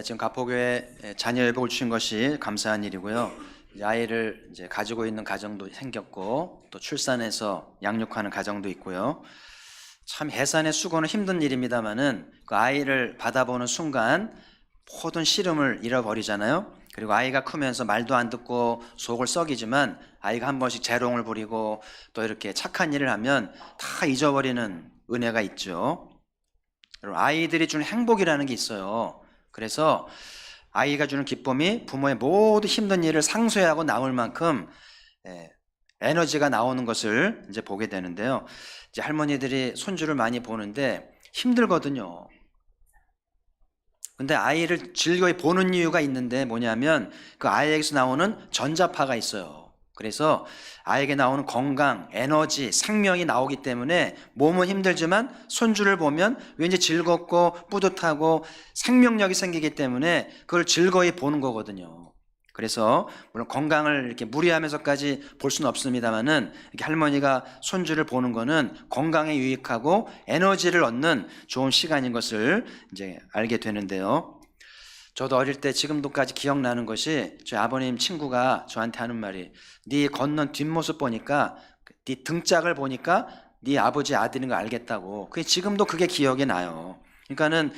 지금 가포교회 자녀예복을 주신 것이 감사한 일이고요. 이제 아이를 이제 가지고 있는 가정도 생겼고 또 출산해서 양육하는 가정도 있고요. 참 해산의 수고는 힘든 일입니다만은 그 아이를 받아보는 순간 모든 시름을 잃어버리잖아요. 그리고 아이가 크면서 말도 안 듣고 속을 썩이지만 아이가 한 번씩 재롱을 부리고 또 이렇게 착한 일을 하면 다 잊어버리는 은혜가 있죠. 여러분, 아이들이 주는 행복이라는 게 있어요. 그래서 아이가 주는 기쁨이 부모의 모든 힘든 일을 상쇄하고 나올 만큼 에너지가 나오는 것을 이제 보게 되는데요. 이제 할머니들이 손주를 많이 보는데 힘들거든요. 근데 아이를 즐거이 보는 이유가 있는데 뭐냐면 그 아이에게서 나오는 전자파가 있어요. 그래서 아이에게 나오는 건강, 에너지, 생명이 나오기 때문에 몸은 힘들지만 손주를 보면 왠지 즐겁고 뿌듯하고 생명력이 생기기 때문에 그걸 즐거이 보는 거거든요. 그래서 물론 건강을 이렇게 무리하면서까지 볼 수는 없습니다만은 이렇게 할머니가 손주를 보는 거는 건강에 유익하고 에너지를 얻는 좋은 시간인 것을 이제 알게 되는데요. 저도 어릴 때 지금도까지 기억나는 것이 저희 아버님 친구가 저한테 하는 말이 네 걷는 뒷모습 보니까 네 등짝을 보니까 네 아버지 아들인 거 알겠다고. 그게 지금도 그게 기억이 나요. 그러니까는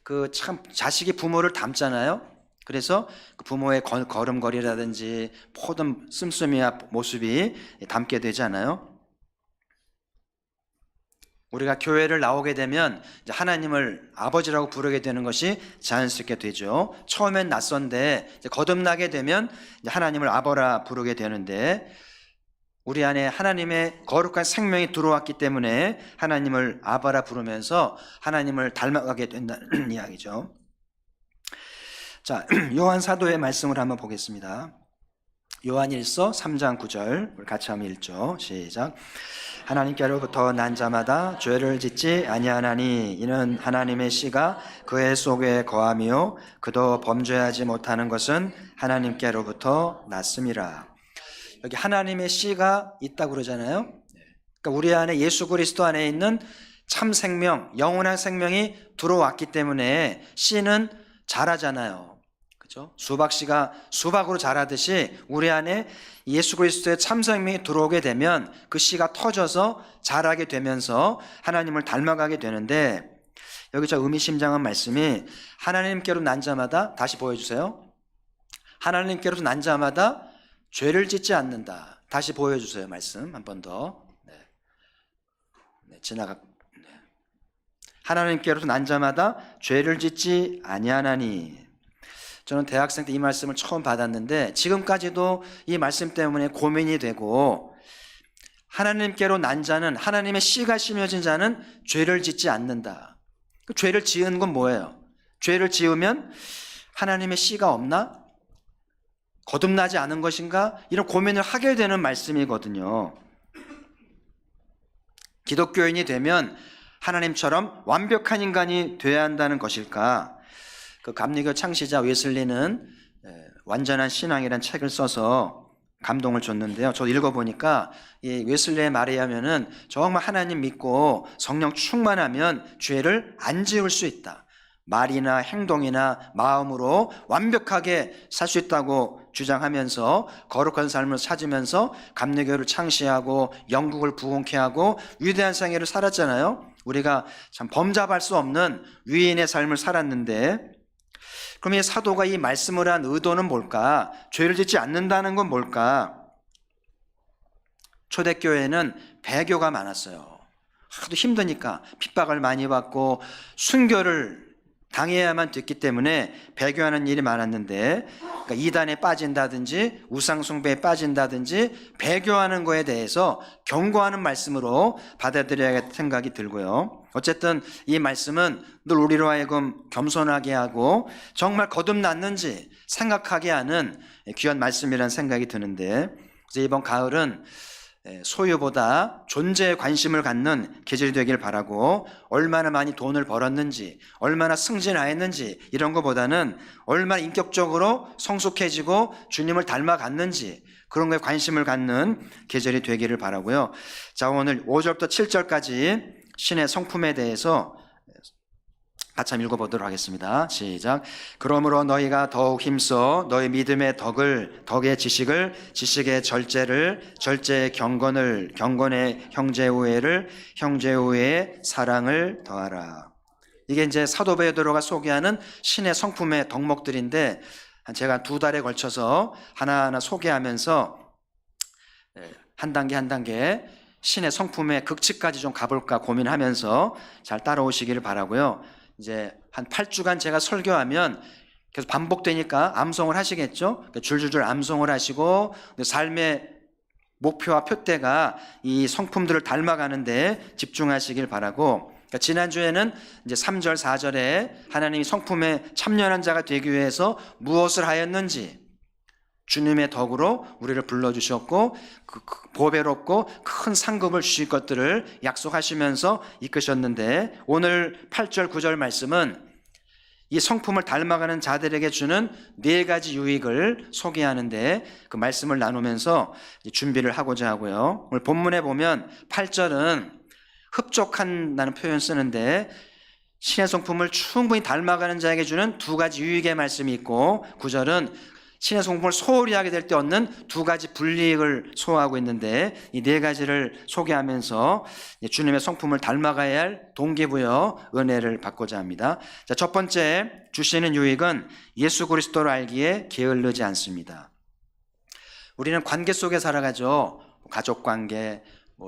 그 참 자식이 부모를 닮잖아요. 그래서 그 부모의 걸음걸이라든지 모든 씀씀이와 모습이 담게 되지 않아요? 우리가 교회를 나오게 되면 이제 하나님을 아버지라고 부르게 되는 것이 자연스럽게 되죠. 처음엔 낯선데 이제 거듭나게 되면 이제 하나님을 아버라 부르게 되는데 우리 안에 하나님의 거룩한 생명이 들어왔기 때문에 하나님을 아버라 부르면서 하나님을 닮아가게 된다는 이야기죠. 자, 요한 사도의 말씀을 한번 보겠습니다. 요한일서 3장 9절 같이 한번 읽죠. 시작. 하나님께로부터 난 자마다 죄를 짓지 아니하나니 이는 하나님의 씨가 그의 속에 거하며 그도 범죄하지 못하는 것은 하나님께로부터 났음이라. 여기 하나님의 씨가 있다고 그러잖아요. 그러니까 우리 안에 예수 그리스도 안에 있는 참 생명, 영원한 생명이 들어왔기 때문에 씨는 자라잖아요. 그렇죠? 수박씨가 수박으로 자라듯이 우리 안에 예수 그리스도의 참 생명이 들어오게 되면 그 씨가 터져서 자라게 되면서 하나님을 닮아가게 되는데 여기 저 의미심장한 말씀이 하나님께로 난 자마다 다시 보여주세요. 하나님께로서 난 자마다 죄를 짓지 않는다. 다시 보여주세요. 말씀 한 번 더. 하나님께로서 난 자마다 죄를 짓지 아니하나니. 저는 대학생 때 이 말씀을 처음 받았는데 지금까지도 이 말씀 때문에 고민이 되고 하나님께로 난 자는 하나님의 씨가 심어진 자는 죄를 짓지 않는다. 죄를 지은 건 뭐예요? 죄를 지으면 하나님의 씨가 없나? 거듭나지 않은 것인가? 이런 고민을 하게 되는 말씀이거든요. 기독교인이 되면 하나님처럼 완벽한 인간이 되어야 한다는 것일까? 그 감리교 창시자 웨슬리는 완전한 신앙이라는 책을 써서 감동을 줬는데요. 저도 읽어보니까 이 웨슬리의 말에 의하면은 정말 하나님 믿고 성령 충만하면 죄를 안 지을 수 있다. 말이나 행동이나 마음으로 완벽하게 살 수 있다고 주장하면서 거룩한 삶을 찾으면서 감리교를 창시하고 영국을 부흥케 하고 위대한 생애를 살았잖아요. 우리가 참 범잡할 수 없는 위인의 삶을 살았는데 그럼 이 사도가 이 말씀을 한 의도는 뭘까? 죄를 짓지 않는다는 건 뭘까? 초대교회는 배교가 많았어요. 하도 힘드니까 핍박을 많이 받고 순교를 당해야만 됐기 때문에 배교하는 일이 많았는데 그러니까 이단에 빠진다든지 우상숭배에 빠진다든지 배교하는 거에 대해서 경고하는 말씀으로 받아들여야겠다는 생각이 들고요. 어쨌든 이 말씀은 늘 우리로 하여금 겸손하게 하고 정말 거듭났는지 생각하게 하는 귀한 말씀이라는 생각이 드는데 그래서 이번 가을은 소유보다 존재에 관심을 갖는 계절이 되길 바라고 얼마나 많이 돈을 벌었는지 얼마나 승진하였는지 이런 것보다는 얼마나 인격적으로 성숙해지고 주님을 닮아갔는지 그런 거에 관심을 갖는 계절이 되기를 바라고요. 자, 오늘 5절부터 7절까지 신의 성품에 대해서 같이 한번 읽어보도록 하겠습니다. 시작. 그러므로 너희가 더욱 힘써 너희 믿음의 덕의 지식을, 지식의 절제를, 절제의 경건을, 경건의 형제 우애를, 형제 우애의 사랑을 더하라. 이게 이제 사도 베드로가 소개하는 신의 성품의 덕목들인데, 제가 2달에 걸쳐서 하나하나 소개하면서 한 단계 한 단계 신의 성품의 극치까지 좀 가볼까 고민하면서 잘 따라오시기를 바라고요. 이제 한 8주간 제가 설교하면 계속 반복되니까 암송을 하시겠죠? 줄줄줄 암송을 하시고, 삶의 목표와 표대가 이 성품들을 닮아가는데 집중하시길 바라고, 지난주에는 이제 3절, 4절에 하나님이 성품에 참여한 자가 되기 위해서 무엇을 하였는지, 주님의 덕으로 우리를 불러주셨고 보배롭고 큰 상급을 주실 것들을 약속하시면서 이끄셨는데, 오늘 8절, 9절 말씀은 이 성품을 닮아가는 자들에게 주는 4가지 유익을 소개하는데, 그 말씀을 나누면서 준비를 하고자 하고요. 오늘 본문에 보면 8절은 흡족한다는 표현 쓰는데, 신의 성품을 충분히 닮아가는 자에게 주는 2가지 유익의 말씀이 있고, 9절은 신의 성품을 소홀히 하게 될 때 얻는 2가지 불이익을 소화하고 있는데, 이 4가지를 소개하면서 주님의 성품을 닮아가야 할 동기부여 은혜를 받고자 합니다. 자, 첫 번째 주시는 유익은 예수 그리스도를 알기에 게을르지 않습니다. 우리는 관계 속에 살아가죠. 가족 관계,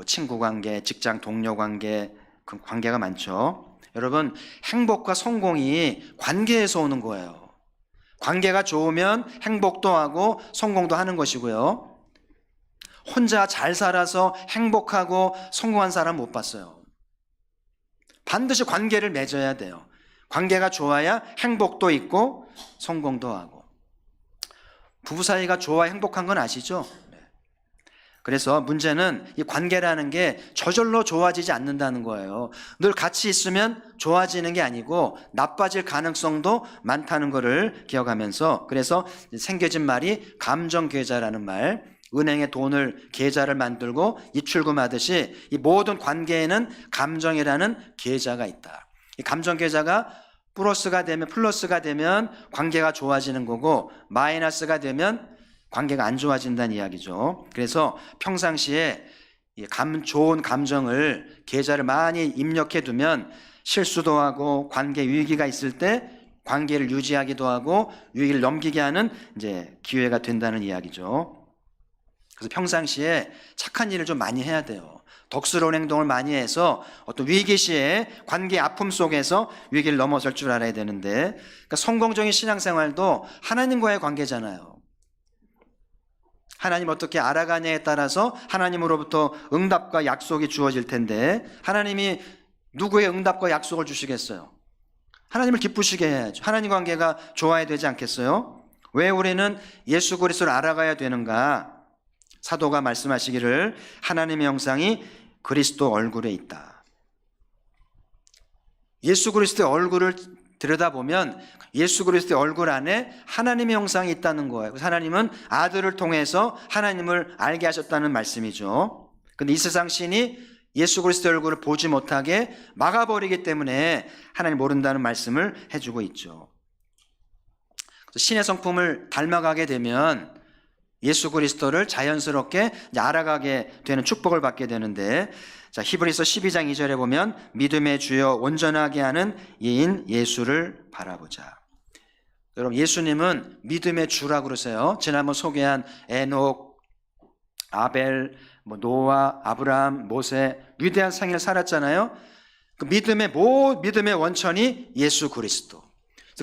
친구 관계, 직장 동료 관계, 그 관계가 많죠. 여러분, 행복과 성공이 관계에서 오는 거예요. 관계가 좋으면 행복도 하고 성공도 하는 것이고요. 혼자 잘 살아서 행복하고 성공한 사람 못 봤어요. 반드시 관계를 맺어야 돼요. 관계가 좋아야 행복도 있고 성공도 하고. 부부 사이가 좋아 행복한 건 아시죠? 그래서 문제는 이 관계라는 게 저절로 좋아지지 않는다는 거예요. 늘 같이 있으면 좋아지는 게 아니고 나빠질 가능성도 많다는 것을 기억하면서, 그래서 생겨진 말이 감정계좌라는 말, 은행에 돈을 계좌를 만들고 입출금하듯이 이 모든 관계에는 감정이라는 계좌가 있다. 이 감정계좌가 플러스가 되면 관계가 좋아지는 거고, 마이너스가 되면 관계가 안 좋아진다는 이야기죠. 그래서 평상시에 좋은 감정을, 계좌를 많이 입력해 두면 실수도 하고 관계 위기가 있을 때 관계를 유지하기도 하고 위기를 넘기게 하는 이제 기회가 된다는 이야기죠. 그래서 평상시에 착한 일을 좀 많이 해야 돼요. 덕스러운 행동을 많이 해서 어떤 위기 시에 관계 아픔 속에서 위기를 넘어설 줄 알아야 되는데, 그러니까 성공적인 신앙생활도 하나님과의 관계잖아요. 하나님 어떻게 알아가냐에 따라서 하나님으로부터 응답과 약속이 주어질 텐데, 하나님이 누구의 응답과 약속을 주시겠어요? 하나님을 기쁘시게 해야죠. 하나님 관계가 좋아야 되지 않겠어요? 왜 우리는 예수 그리스도를 알아가야 되는가? 사도가 말씀하시기를 하나님의 형상이 그리스도 얼굴에 있다. 예수 그리스도의 얼굴을 들여다보면 예수 그리스도의 얼굴 안에 하나님의 형상이 있다는 거예요. 하나님은 아들을 통해서 하나님을 알게 하셨다는 말씀이죠. 그런데 이 세상 신이 예수 그리스도의 얼굴을 보지 못하게 막아버리기 때문에 하나님 모른다는 말씀을 해주고 있죠. 신의 성품을 닮아가게 되면 예수 그리스도를 자연스럽게 알아가게 되는 축복을 받게 되는데, 자, 히브리서 12장 2절에 보면 믿음의 주여 온전하게 하는 이인 예수를 바라보자. 여러분, 예수님은 믿음의 주라고 그러세요. 지난번 소개한 에녹, 아벨, 노아, 아브라함, 모세, 위대한 생애를 살았잖아요. 그 믿음의 원천이 예수 그리스도.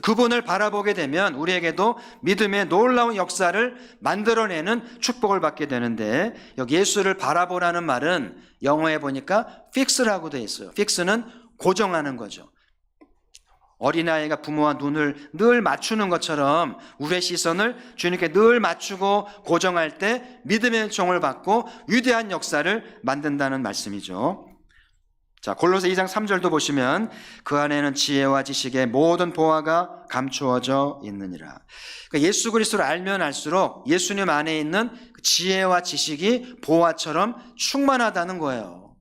그분을 바라보게 되면 우리에게도 믿음의 놀라운 역사를 만들어내는 축복을 받게 되는데, 여기 예수를 바라보라는 말은 영어에 보니까 fix라고 되어 있어요. fix는 고정하는 거죠. 어린아이가 부모와 눈을 늘 맞추는 것처럼 우리의 시선을 주님께 늘 맞추고 고정할 때 믿음의 총을 받고 위대한 역사를 만든다는 말씀이죠. 자, 골로새 2장 3절도 보시면 그 안에는 지혜와 지식의 모든 보화가 감추어져 있느니라. 그러니까 예수 그리스도를 알면 알수록 예수님 안에 있는 지혜와 지식이 보화처럼 충만하다는 거예요.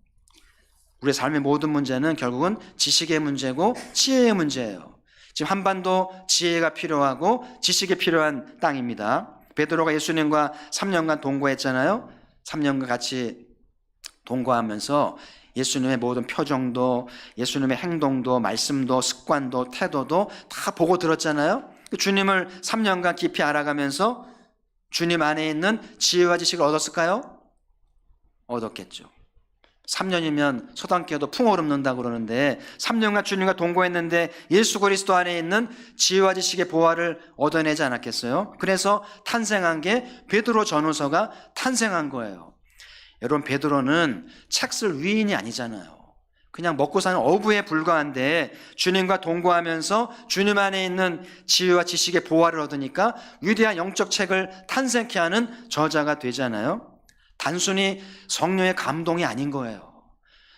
우리의 삶의 모든 문제는 결국은 지식의 문제고 지혜의 문제예요. 지금 한반도 지혜가 필요하고 지식이 필요한 땅입니다. 베드로가 예수님과 3년간 동거했잖아요. 3년간 같이 동거하면서 예수님의 모든 표정도, 예수님의 행동도, 말씀도, 습관도, 태도도 다 보고 들었잖아요. 주님을 3년간 깊이 알아가면서 주님 안에 있는 지혜와 지식을 얻었을까요? 얻었겠죠. 3년이면 서당계도 풍어를 읊는다고 그러는데 3년간 주님과 동거했는데 예수 그리스도 안에 있는 지혜와 지식의 보화를 얻어내지 않았겠어요? 그래서 탄생한 게 베드로 전후서가 탄생한 거예요. 여러분, 베드로는 책 쓸 위인이 아니잖아요. 그냥 먹고 사는 어부에 불과한데 주님과 동거하면서 주님 안에 있는 지혜와 지식의 보화를 얻으니까 위대한 영적 책을 탄생케 하는 저자가 되잖아요. 단순히 성령의 감동이 아닌 거예요.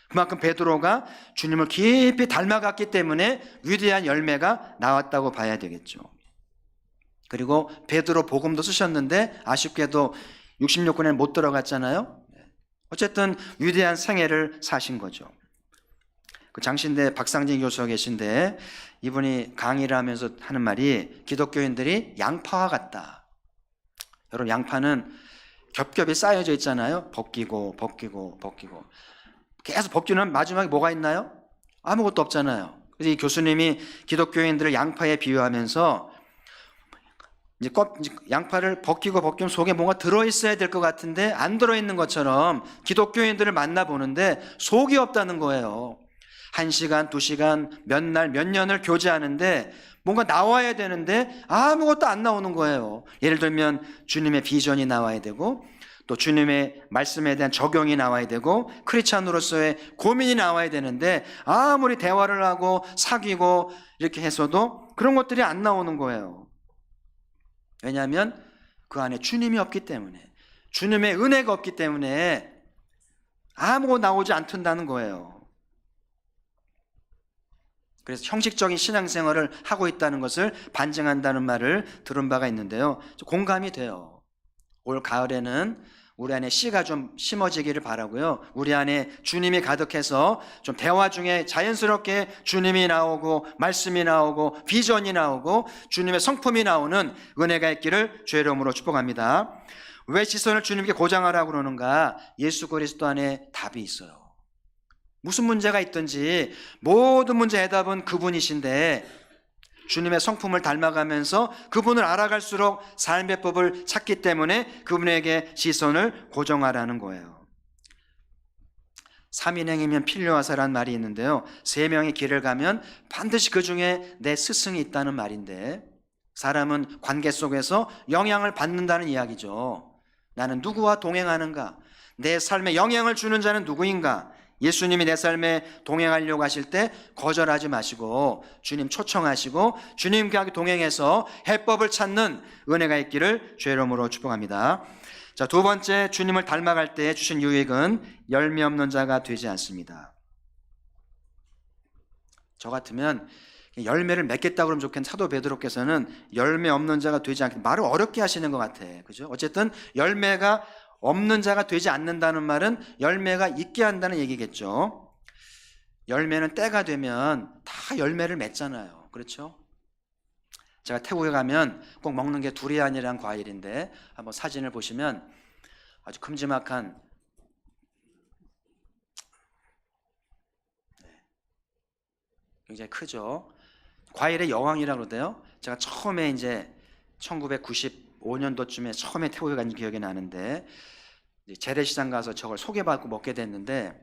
그만큼 베드로가 주님을 깊이 닮아갔기 때문에 위대한 열매가 나왔다고 봐야 되겠죠. 그리고 베드로 복음도 쓰셨는데 아쉽게도 66권에는 못 들어갔잖아요. 어쨌든 위대한 생애를 사신 거죠. 그 장신대 박상진 교수가 계신데 이분이 강의를 하면서 하는 말이 기독교인들이 양파와 같다. 여러분, 양파는 겹겹이 쌓여져 있잖아요. 벗기고 계속 벗기는 마지막에 뭐가 있나요? 아무것도 없잖아요. 그래서 이 교수님이 기독교인들을 양파에 비유하면서 이제 양파를 벗기면 속에 뭔가 들어있어야 될 것 같은데 안 들어있는 것처럼 기독교인들을 만나보는데 속이 없다는 거예요. 1시간, 2시간, 몇 날, 몇 년을 교제하는데 뭔가 나와야 되는데 아무것도 안 나오는 거예요. 예를 들면 주님의 비전이 나와야 되고 또 주님의 말씀에 대한 적용이 나와야 되고 크리스찬으로서의 고민이 나와야 되는데 아무리 대화를 하고 사귀고 이렇게 해서도 그런 것들이 안 나오는 거예요. 왜냐하면 그 안에 주님이 없기 때문에, 주님의 은혜가 없기 때문에 아무것도 나오지 않는다는 거예요. 그래서 형식적인 신앙생활을 하고 있다는 것을 반증한다는 말을 들은 바가 있는데요. 공감이 돼요. 올 가을에는 우리 안에 씨가 좀 심어지기를 바라고요. 우리 안에 주님이 가득해서 좀 대화 중에 자연스럽게 주님이 나오고 말씀이 나오고 비전이 나오고 주님의 성품이 나오는 은혜가 있기를 주의 이름으로 축복합니다. 왜 시선을 주님께 고정하라고 그러는가? 예수 그리스도 안에 답이 있어요. 무슨 문제가 있든지 모든 문제의 해답은 그분이신데 주님의 성품을 닮아가면서 그분을 알아갈수록 삶의 법을 찾기 때문에 그분에게 시선을 고정하라는 거예요. 3인행이면 필요하사라는 말이 있는데요. 3명의 길을 가면 반드시 그 중에 내 스승이 있다는 말인데 사람은 관계 속에서 영향을 받는다는 이야기죠. 나는 누구와 동행하는가? 내 삶에 영향을 주는 자는 누구인가? 예수님이 내 삶에 동행하려고 하실 때 거절하지 마시고 주님 초청하시고 주님과 동행해서 해법을 찾는 은혜가 있기를 주의 이름으로 축복합니다. 자, 두 번째, 주님을 닮아갈 때 주신 유익은 열매 없는 자가 되지 않습니다. 저 같으면 열매를 맺겠다고 그러면 좋겠는데 사도 베드로께서는 열매 없는 자가 되지 않겠다. 말을 어렵게 하시는 것 같아. 그죠? 어쨌든 열매가 없는 자가 되지 않는다는 말은 열매가 있게 한다는 얘기겠죠. 열매는 때가 되면 다 열매를 맺잖아요. 그렇죠? 제가 태국에 가면 꼭 먹는 게 두리안이라는 과일인데 한번 사진을 보시면 아주 큼지막한 굉장히 크죠. 과일의 여왕이라고 그러대요. 제가 처음에 이제 1995년도쯤에 처음에 태국에 간 기억이 나는데 재래시장 가서 저걸 소개받고 먹게 됐는데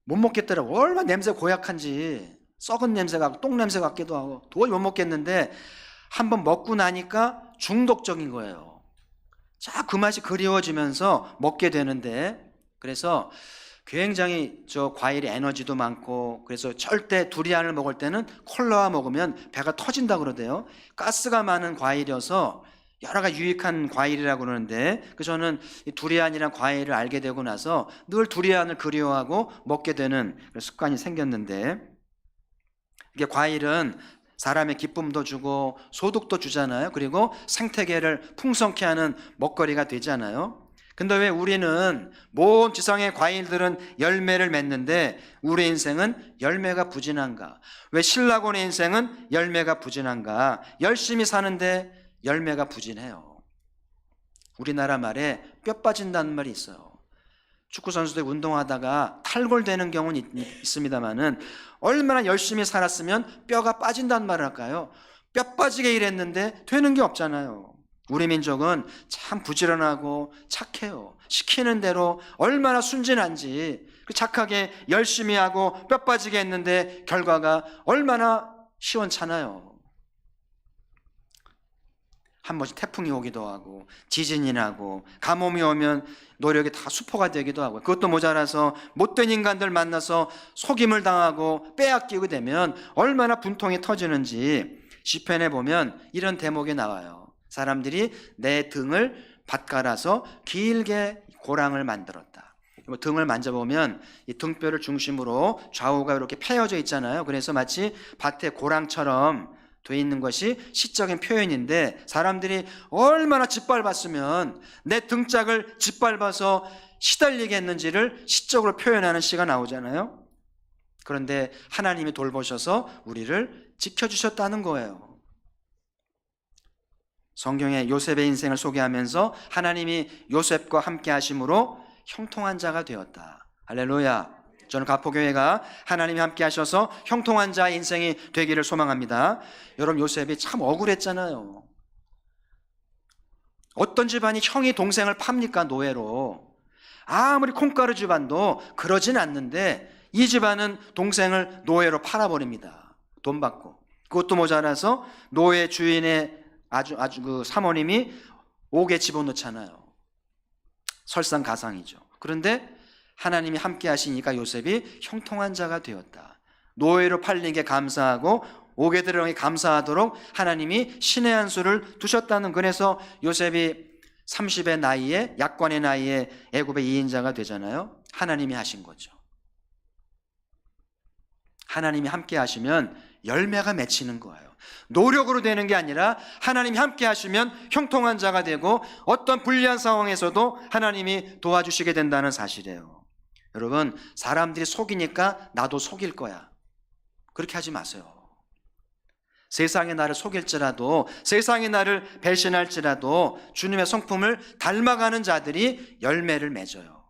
못 먹겠더라고. 얼마나 냄새 고약한지, 썩은 냄새가 똥 냄새 같기도 하고 도저히 못 먹겠는데 한번 먹고 나니까 중독적인 거예요. 자, 그 맛이 그리워지면서 먹게 되는데 그래서 굉장히 저 과일에 에너지도 많고 그래서 절대 두리안을 먹을 때는 콜라와 먹으면 배가 터진다고 그러대요. 가스가 많은 과일이어서 여러 가지 유익한 과일이라고 그러는데 저는 이 두리안이란 과일을 알게 되고 나서 늘 두리안을 그리워하고 먹게 되는 습관이 생겼는데 이게 과일은 사람의 기쁨도 주고 소득도 주잖아요. 그리고 생태계를 풍성케 하는 먹거리가 되잖아요. 근데 왜 우리는 모든 지상의 과일들은 열매를 맺는데 우리 인생은 열매가 부진한가? 왜 신라곤의 인생은 열매가 부진한가? 열심히 사는데 열매가 부진해요. 우리나라 말에 뼈 빠진다는 말이 있어요. 축구 선수들 운동하다가 탈골되는 경우는 있습니다만은 얼마나 열심히 살았으면 뼈가 빠진다는 말을 할까요? 뼈 빠지게 일했는데 되는 게 없잖아요. 우리 민족은 참 부지런하고 착해요. 시키는 대로 얼마나 순진한지 착하게 열심히 하고 뼈 빠지게 했는데 결과가 얼마나 시원찮아요. 한 번씩 태풍이 오기도 하고 지진이 나고 가뭄이 오면 노력이 다 수포가 되기도 하고 그것도 모자라서 못된 인간들 만나서 속임을 당하고 빼앗기게 되면 얼마나 분통이 터지는지 시편에 보면 이런 대목이 나와요. 사람들이 내 등을 밭갈아서 길게 고랑을 만들었다. 등을 만져보면 이 등뼈를 중심으로 좌우가 이렇게 펴여져 있잖아요. 그래서 마치 밭의 고랑처럼 돼 있는 것이 시적인 표현인데 사람들이 얼마나 짓밟았으면 내 등짝을 짓밟아서 시달리게 했는지를 시적으로 표현하는 시가 나오잖아요. 그런데 하나님이 돌보셔서 우리를 지켜주셨다는 거예요. 성경에 요셉의 인생을 소개하면서 하나님이 요셉과 함께 하심으로 형통한 자가 되었다. 할렐루야. 저는 가포교회가 하나님이 함께 하셔서 형통한 자의 인생이 되기를 소망합니다. 여러분, 요셉이 참 억울했잖아요. 어떤 집안이 형이 동생을 팝니까? 노예로. 아무리 콩가루 집안도 그러진 않는데 이 집안은 동생을 노예로 팔아버립니다. 돈 받고. 그것도 모자라서 노예 주인의 아주 그 사모님이 옥에 집어넣잖아요. 설상가상이죠. 그런데 하나님이 함께 하시니까 요셉이 형통한 자가 되었다. 노예로 팔린 게 감사하고 옥에 들어가기 감사하도록 하나님이 신의 한 수를 두셨다는, 그래서 요셉이 30의 나이에, 약관의 나이에 애굽의 2인자가 되잖아요. 하나님이 하신 거죠. 하나님이 함께 하시면 열매가 맺히는 거예요. 노력으로 되는 게 아니라 하나님이 함께 하시면 형통한 자가 되고 어떤 불리한 상황에서도 하나님이 도와주시게 된다는 사실이에요. 여러분, 사람들이 속이니까 나도 속일 거야, 그렇게 하지 마세요. 세상이 나를 속일지라도, 세상이 나를 배신할지라도 주님의 성품을 닮아가는 자들이 열매를 맺어요.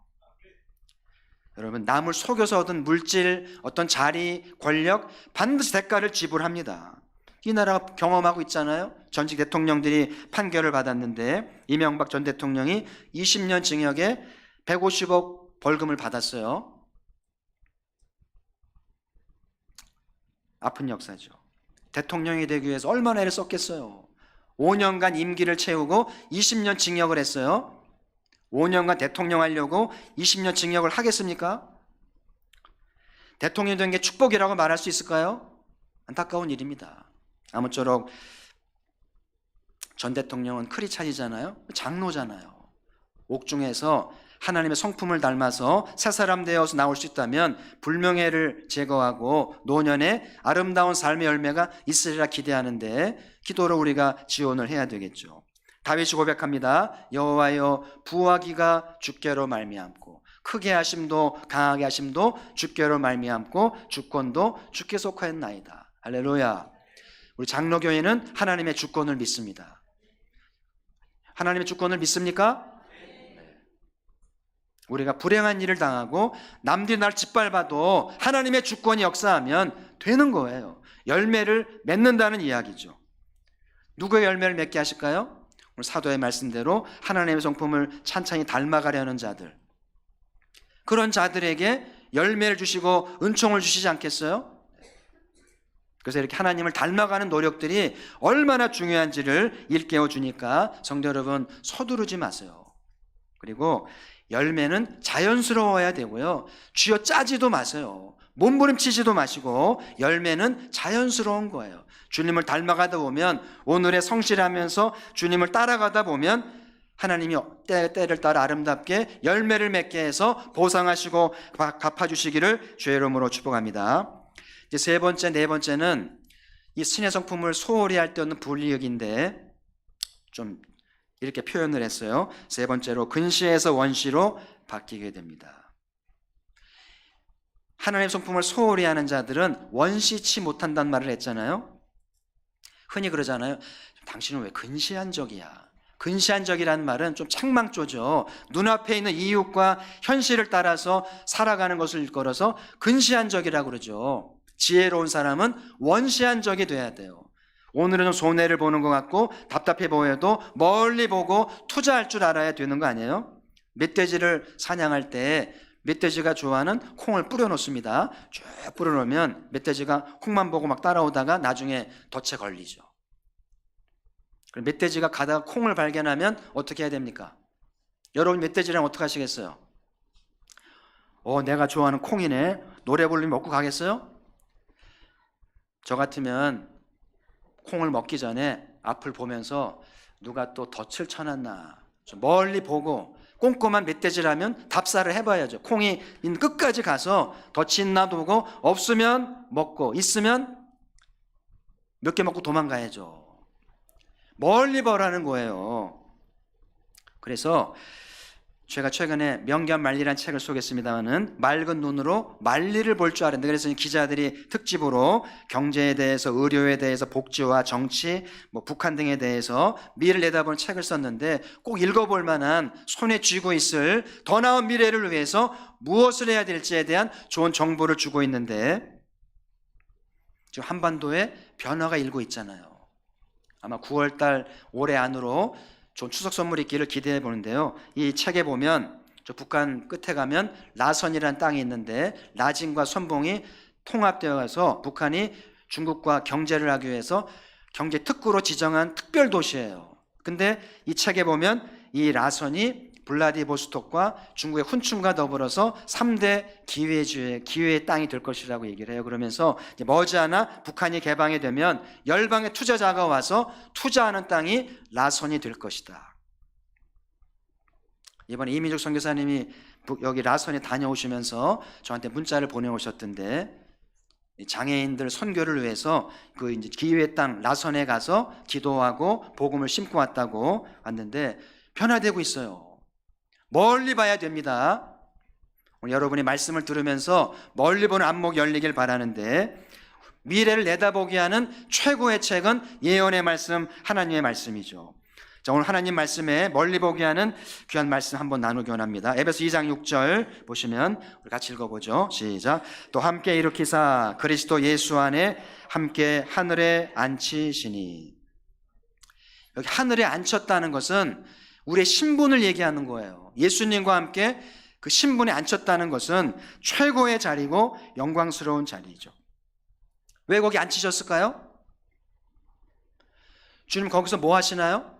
여러분, 남을 속여서 얻은 물질, 어떤 자리, 권력, 반드시 대가를 지불합니다. 이 나라가 경험하고 있잖아요. 전직 대통령들이 판결을 받았는데 이명박 전 대통령이 20년 징역에 150억 벌금을 받았어요. 아픈 역사죠. 대통령이 되기 위해서 얼마나 애를 썼겠어요. 5년간 임기를 채우고 20년 징역을 했어요. 5년간 대통령 하려고 20년 징역을 하겠습니까? 대통령이 된 게 축복이라고 말할 수 있을까요? 안타까운 일입니다. 아무쪼록 전 대통령은 크리찬이잖아요. 장로잖아요. 옥중에서 하나님의 성품을 닮아서 새 사람 되어서 나올 수 있다면 불명예를 제거하고 노년에 아름다운 삶의 열매가 있으리라 기대하는데 기도로 우리가 지원을 해야 되겠죠. 다윗이 고백합니다. 여호와여, 부하기가 주께로 말미암고 크게 하심도 강하게 하심도 주께로 말미암고 주권도 주께 속하였나이다. 할렐루야. 우리 장로교회는 하나님의 주권을 믿습니다. 하나님의 주권을 믿습니까? 우리가 불행한 일을 당하고 남들이 날 짓밟아도 하나님의 주권이 역사하면 되는 거예요. 열매를 맺는다는 이야기죠. 누구의 열매를 맺게 하실까요? 오늘 사도의 말씀대로 하나님의 성품을 찬찬히 닮아가려는 자들, 그런 자들에게 열매를 주시고 은총을 주시지 않겠어요? 그래서 이렇게 하나님을 닮아가는 노력들이 얼마나 중요한지를 일깨워 주니까 성도 여러분, 서두르지 마세요. 그리고 열매는 자연스러워야 되고요. 쥐어 짜지도 마세요. 몸부림치지도 마시고 열매는 자연스러운 거예요. 주님을 닮아가다 보면, 오늘의 성실하면서 주님을 따라가다 보면 하나님이 때를 따라 아름답게 열매를 맺게 해서 보상하시고 갚아주시기를 주의 이름으로 축복합니다. 이제 세 번째, 네 번째는 이 신의 성품을 소홀히 할 때 얻는 불이익인데 좀 이렇게 표현을 했어요. 세 번째로 근시에서 원시로 바뀌게 됩니다. 하나님의 성품을 소홀히 하는 자들은 원시치 못한다는 말을 했잖아요. 흔히 그러잖아요. 당신은 왜 근시안적이야? 근시안적이라는 말은 좀 책망조죠. 눈앞에 있는 이웃과 현실을 따라서 살아가는 것을 일컬어서 근시안적이라고 그러죠. 지혜로운 사람은 원시안적이 돼야 돼요. 오늘은 좀 손해를 보는 것 같고 답답해 보여도 멀리 보고 투자할 줄 알아야 되는 거 아니에요? 멧돼지를 사냥할 때 멧돼지가 좋아하는 콩을 뿌려놓습니다. 쭉 뿌려놓으면 멧돼지가 콩만 보고 막 따라오다가 나중에 덫에 걸리죠. 그럼 멧돼지가 가다가 콩을 발견하면 어떻게 해야 됩니까? 여러분 멧돼지랑 어떻게 하시겠어요? 내가 좋아하는 콩이네. 노래 부르면 먹고 가겠어요? 저 같으면 콩을 먹기 전에 앞을 보면서 누가 또 덫을 쳐놨나 좀 멀리 보고, 꼼꼼한 멧돼지라면 답사를 해봐야죠. 콩이 있는 끝까지 가서 덫이 있나 보고 없으면 먹고 있으면 몇 개 먹고 도망가야죠. 멀리 보라는 거예요. 그래서 제가 최근에 명견만리라는 책을 소개했습니다마는 맑은 눈으로 만리를 볼 줄 알았는데, 그래서 기자들이 특집으로 경제에 대해서, 의료에 대해서, 복지와 정치, 북한 등에 대해서 미래를 내다보는 책을 썼는데 꼭 읽어볼 만한, 손에 쥐고 있을 더 나은 미래를 위해서 무엇을 해야 될지에 대한 좋은 정보를 주고 있는데, 지금 한반도에 변화가 일고 있잖아요. 아마 9월달 올해 안으로 좋은 추석 선물이 있기를 기대해 보는데요. 이 책에 보면 저 북한 끝에 가면 라선이라는 땅이 있는데 라진과 선봉이 통합되어 가서 북한이 중국과 경제를 하기 위해서 경제 특구로 지정한 특별 도시예요. 근데 이 책에 보면 이 라선이 블라디보스톡과 중국의 훈춘과 더불어서 3대 기회의 땅이 될 것이라고 얘기를 해요. 그러면서 이제 머지않아 북한이 개방이 되면 열방의 투자자가 와서 투자하는 땅이 라선이 될 것이다. 이번에 이민족 선교사님이 여기 라선에 다녀오시면서 저한테 문자를 보내오셨던데, 장애인들 선교를 위해서 그 이제 기회의 땅 라선에 가서 기도하고 복음을 심고 왔다고 왔는데 변화되고 있어요. 멀리 봐야 됩니다. 오늘 여러분이 말씀을 들으면서 멀리 보는 안목이 열리길 바라는데, 미래를 내다보게 하는 최고의 책은 예언의 말씀, 하나님의 말씀이죠. 자, 오늘 하나님 말씀에 멀리 보게 하는 귀한 말씀 한번 나누기 원합니다. 에베소 2장 6절 보시면 우리 같이 읽어보죠. 시작. 또 함께 일으키사 그리스도 예수 안에 함께 하늘에 앉히시니. 여기 하늘에 앉혔다는 것은 우리의 신분을 얘기하는 거예요. 예수님과 함께 그 신분에 앉혔다는 것은 최고의 자리고 영광스러운 자리죠. 왜 거기 앉히셨을까요? 주님 거기서 뭐 하시나요?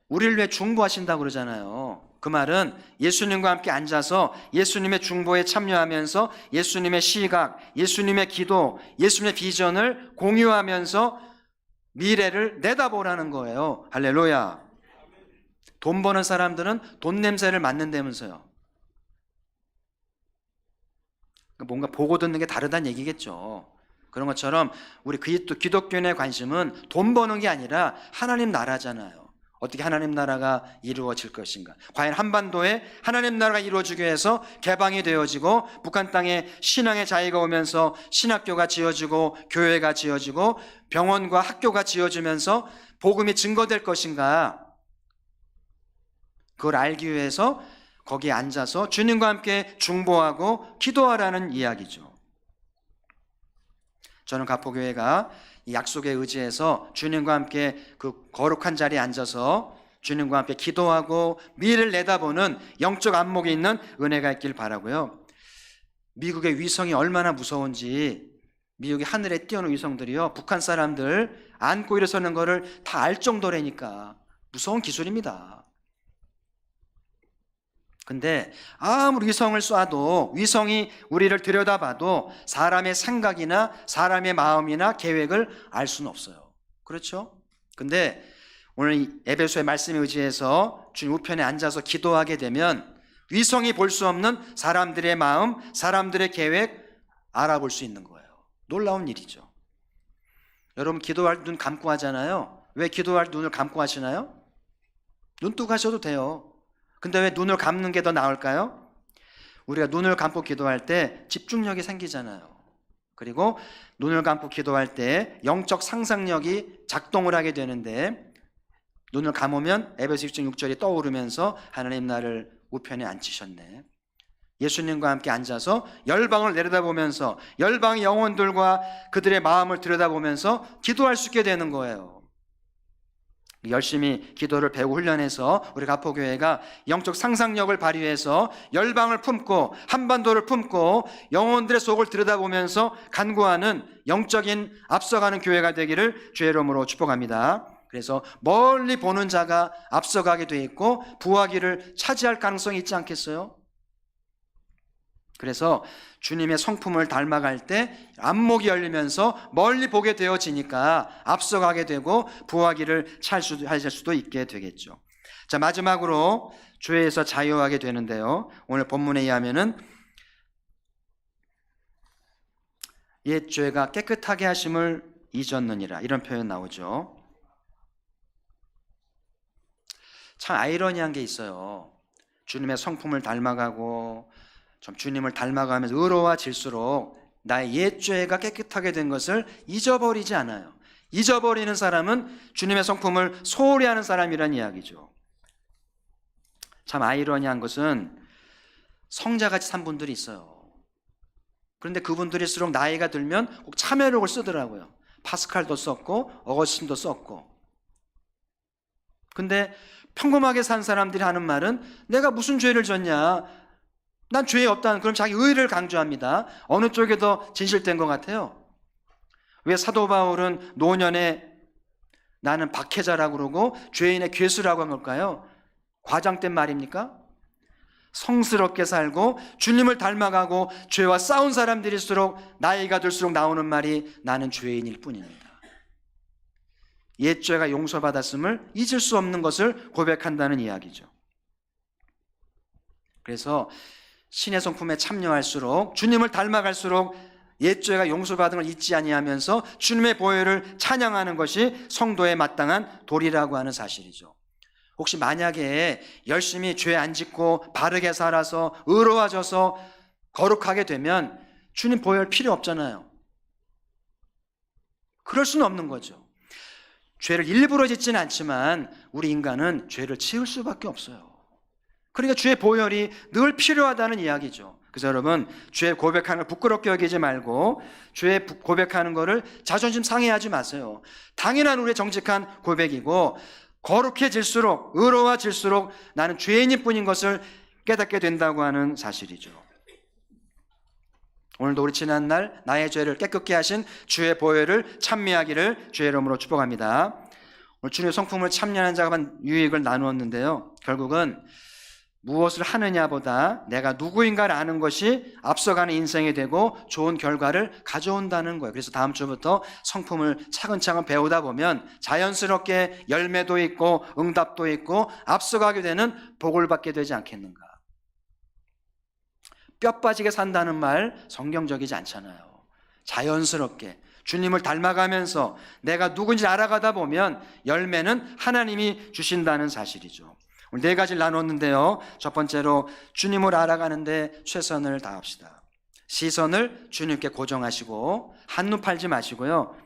우리를 위해 중보하신다고 그러잖아요. 그 말은 예수님과 함께 앉아서 예수님의 중보에 참여하면서 예수님의 시각, 예수님의 기도, 예수님의 비전을 공유하면서 미래를 내다보라는 거예요. 할렐루야. 돈 버는 사람들은 돈 냄새를 맡는다면서요. 뭔가 보고 듣는 게 다르다는 얘기겠죠. 그런 것처럼 우리 기독교인의 관심은 돈 버는 게 아니라 하나님 나라잖아요. 어떻게 하나님 나라가 이루어질 것인가? 과연 한반도에 하나님 나라가 이루어지기 위해서 개방이 되어지고 북한 땅에 신앙의 자유가 오면서 신학교가 지어지고 교회가 지어지고 병원과 학교가 지어지면서 복음이 증거될 것인가? 그걸 알기 위해서 거기에 앉아서 주님과 함께 중보하고 기도하라는 이야기죠. 저는 가포교회가 이 약속에 의지해서 주님과 함께 그 거룩한 자리에 앉아서 주님과 함께 기도하고 미래를 내다보는 영적 안목이 있는 은혜가 있길 바라고요. 미국의 위성이 얼마나 무서운지, 미국의 하늘에 띄어오는 위성들이요, 북한 사람들 안고 일어서는 거를 다 알 정도라니까 무서운 기술입니다. 근데 아무리 위성을 쏴도, 위성이 우리를 들여다봐도 사람의 생각이나 사람의 마음이나 계획을 알 수는 없어요. 그렇죠? 근데 오늘 에베소의 말씀에 의지해서 주님 우편에 앉아서 기도하게 되면 위성이 볼 수 없는 사람들의 마음, 사람들의 계획 알아볼 수 있는 거예요. 놀라운 일이죠. 여러분 기도할 눈 감고 하잖아요. 왜 기도할 눈을 감고 하시나요? 눈 뜨고 하셔도 돼요. 근데 왜 눈을 감는 게 더 나을까요? 우리가 눈을 감고 기도할 때 집중력이 생기잖아요. 그리고 눈을 감고 기도할 때 영적 상상력이 작동을 하게 되는데, 눈을 감으면 에베소 1장 6절이 떠오르면서 하나님 나를 우편에 앉히셨네. 예수님과 함께 앉아서 열방을 내려다보면서 열방의 영혼들과 그들의 마음을 들여다보면서 기도할 수 있게 되는 거예요. 열심히 기도를 배우고 훈련해서 우리 가포교회가 영적 상상력을 발휘해서 열방을 품고 한반도를 품고 영혼들의 속을 들여다보면서 간구하는 영적인 앞서가는 교회가 되기를 주의 이름으로 축복합니다. 그래서 멀리 보는 자가 앞서가게 돼 있고 부하기를 차지할 가능성이 있지 않겠어요? 그래서 주님의 성품을 닮아갈 때 안목이 열리면서 멀리 보게 되어지니까 앞서가게 되고 부하기를 차지할 수도 있게 되겠죠. 자, 마지막으로 죄에서 자유하게 되는데요. 오늘 본문에 의하면은 옛 죄가 깨끗하게 하심을 잊었느니라, 이런 표현 나오죠. 참 아이러니한 게 있어요. 주님의 성품을 닮아가고 좀 주님을 닮아가면서 의로워질수록 나의 옛 죄가 깨끗하게 된 것을 잊어버리지 않아요. 잊어버리는 사람은 주님의 성품을 소홀히 하는 사람이란 이야기죠. 참 아이러니한 것은 성자같이 산 분들이 있어요. 그런데 그분들일수록 나이가 들면 꼭 참회록을 쓰더라고요. 파스칼도 썼고 어거스틴도 썼고. 근데 평범하게 산 사람들이 하는 말은 내가 무슨 죄를 졌냐, 난 죄 없다는, 그럼 자기 의를 강조합니다. 어느 쪽에 더 진실된 것 같아요? 왜 사도 바울은 노년에 나는 박해자라고 그러고 죄인의 괴수라고 한 걸까요? 과장된 말입니까? 성스럽게 살고 주님을 닮아가고 죄와 싸운 사람들일수록 나이가 들수록 나오는 말이 나는 죄인일 뿐입니다. 옛 죄가 용서받았음을 잊을 수 없는 것을 고백한다는 이야기죠. 그래서 신의 성품에 참여할수록, 주님을 닮아갈수록 옛 죄가 용서받은 걸 잊지 아니하면서 주님의 보혈을 찬양하는 것이 성도의 마땅한 도리라고 하는 사실이죠. 혹시 만약에 열심히 죄 안 짓고 바르게 살아서 의로워져서 거룩하게 되면 주님 보혈 필요 없잖아요. 그럴 수는 없는 거죠. 죄를 일부러 짓지는 않지만 우리 인간은 죄를 지을 수밖에 없어요. 그러니까 주의 보혈이 늘 필요하다는 이야기죠. 그래서 여러분, 죄 고백하는 걸 부끄럽게 여기지 말고 죄 고백하는 거를 자존심 상해하지 마세요. 당연한 우리의 정직한 고백이고, 거룩해질수록, 의로워질수록 나는 죄인일 뿐인 것을 깨닫게 된다고 하는 사실이죠. 오늘도 우리 지난날 나의 죄를 깨끗게 하신 주의 보혈을 찬미하기를 주의 이름으로 축복합니다. 오늘 주님의 성품을 참여하는 자가 유익을 나누었는데요, 결국은 무엇을 하느냐보다 내가 누구인가를 아는 것이 앞서가는 인생이 되고 좋은 결과를 가져온다는 거예요. 그래서 다음 주부터 성품을 차근차근 배우다 보면 자연스럽게 열매도 있고 응답도 있고 앞서가게 되는 복을 받게 되지 않겠는가. 뼈 빠지게 산다는 말 성경적이지 않잖아요. 자연스럽게 주님을 닮아가면서 내가 누군지 알아가다 보면 열매는 하나님이 주신다는 사실이죠. 오늘 네 가지를 나눴는데요. 첫 번째로 주님을 알아가는데 최선을 다합시다. 시선을 주님께 고정하시고 한눈 팔지 마시고요,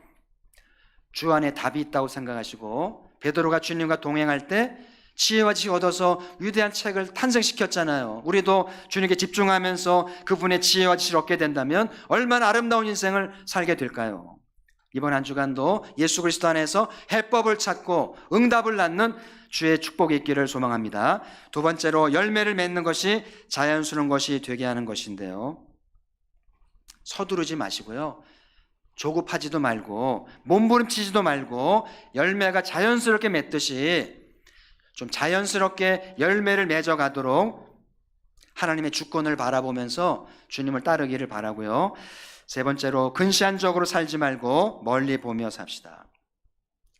주 안에 답이 있다고 생각하시고, 베드로가 주님과 동행할 때 지혜와 지식을 얻어서 위대한 책을 탄생시켰잖아요. 우리도 주님께 집중하면서 그분의 지혜와 지식을 얻게 된다면 얼마나 아름다운 인생을 살게 될까요? 이번 한 주간도 예수 그리스도 안에서 해법을 찾고 응답을 낳는 주의 축복이 있기를 소망합니다. 두 번째로 열매를 맺는 것이 자연스러운 것이 되게 하는 것인데요, 서두르지 마시고요, 조급하지도 말고 몸부림치지도 말고 열매가 자연스럽게 맺듯이 좀 자연스럽게 열매를 맺어가도록 하나님의 주권을 바라보면서 주님을 따르기를 바라고요. 세 번째로 근시안적으로 살지 말고 멀리 보며 삽시다.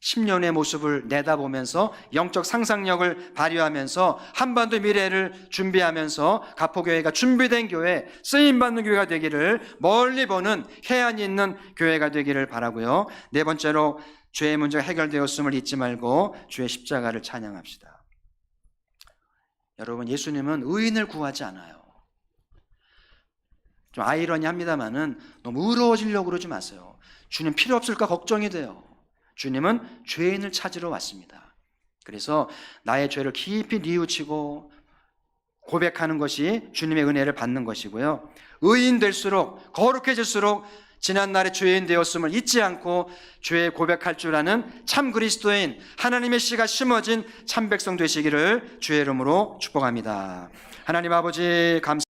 10년의 모습을 내다보면서 영적 상상력을 발휘하면서 한반도 미래를 준비하면서 가포교회가 준비된 교회, 쓰임받는 교회가 되기를, 멀리 보는 해안이 있는 교회가 되기를 바라고요. 네 번째로 죄의 문제가 해결되었음을 잊지 말고 주의 십자가를 찬양합시다. 여러분, 예수님은 의인을 구하지 않아요. 좀 아이러니합니다만은 너무 의로워지려고 그러지 마세요. 주님 필요 없을까 걱정이 돼요. 주님은 죄인을 찾으러 왔습니다. 그래서 나의 죄를 깊이 뉘우치고 고백하는 것이 주님의 은혜를 받는 것이고요. 의인 될수록, 거룩해질수록 지난날의 죄인 되었음을 잊지 않고 죄 고백할 줄 아는 참 그리스도인, 하나님의 씨가 심어진 참 백성 되시기를 주의 이름으로 축복합니다. 하나님 아버지 감사합니다.